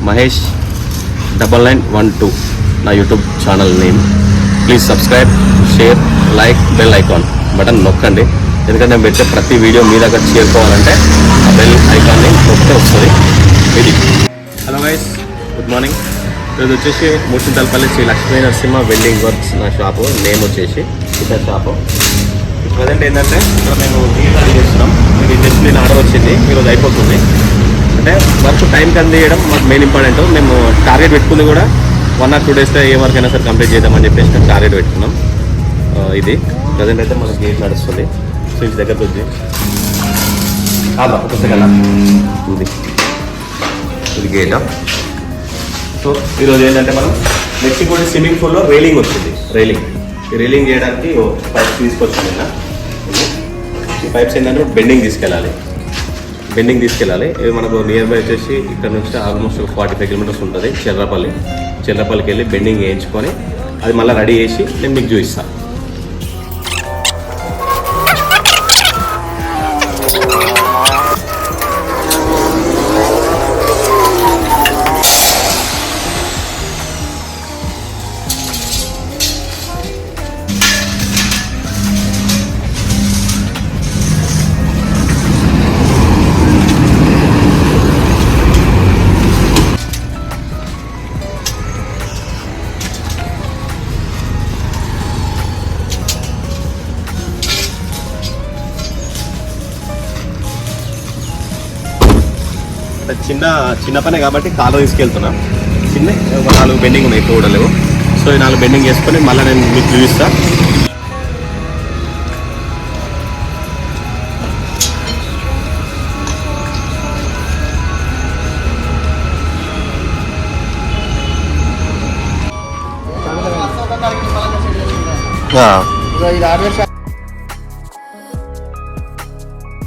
మహేష్ 9912 నా YouTube channel name. Please subscribe, share, like, bell icon button నొక్కండి. ఎందుకంటే నేను పెట్టే ప్రతి వీడియో మీ దగ్గర చేరుకోవాలంటే ఆ బెల్ ఐకాన్ని నొక్కితే వస్తుంది. ఇది హలో గైస్, గుడ్ మార్నింగ్. ఈరోజు వచ్చేసి మూర్తింతలపల్లి శ్రీ లక్ష్మీ నరసింహ వెల్డింగ్ వర్క్స్ నా షాపు నేమ్ వచ్చేసి ఇదే షాపు. ప్రజెంట్ ఏంటంటే ఇక్కడ మేము టీవీ చేస్తున్నాం. ఇది జస్ట్ నేను ఆర్డర్ వచ్చింది, ఈరోజు అయిపోతుంది. అంటే వర్క్ టైంకి అందియడం మాకు మెయిన్ ఇంపార్టెంట్. మేము టార్గెట్ పెట్టుకుంది కూడా 1 or 2 డేస్లో ఏ వర్క్ అయినా సరే కంప్లీట్ చేద్దామని చెప్పేసి మేము టార్గెట్ పెట్టుకున్నాం. ఇది ప్రజెంట్ అయితే మనకి గేట్ నడుస్తుంది. సో ఇది దగ్గరకు వచ్చి ఒక సెకండ్ ఇది గేట్. సో ఈరోజు ఏంటంటే మనం నెక్స్ట్ కూడా స్విమ్మింగ్ పూల్లో రైలింగ్ వచ్చింది. ఈ రైలింగ్ చేయడానికి పైప్స్ తీసుకొచ్చింది. ఈ పైప్స్ ఏంటంటే బెండింగ్ తీసుకెళ్ళాలి. ఇది మనకు నియర్ బై వచ్చేసి ఇక్కడ నుంచి ఆల్మోస్ట్ 45 కిలోమీటర్స్ ఉంటుంది. చెర్రపల్లికి వెళ్ళి బెండింగ్ వేయించుకొని అది మళ్ళీ రెడీ చేసి నేను మీకు చూపిస్తాను. చిన్న పనే కాబట్టి కాలు తీసుకెళ్తున్నా. 4 బెండింగ్ ఉన్నాయి టోటల్. సో ఈ 4 బెండింగ్ వేసుకొని మళ్ళీ నేను మీకు చూపిస్తా.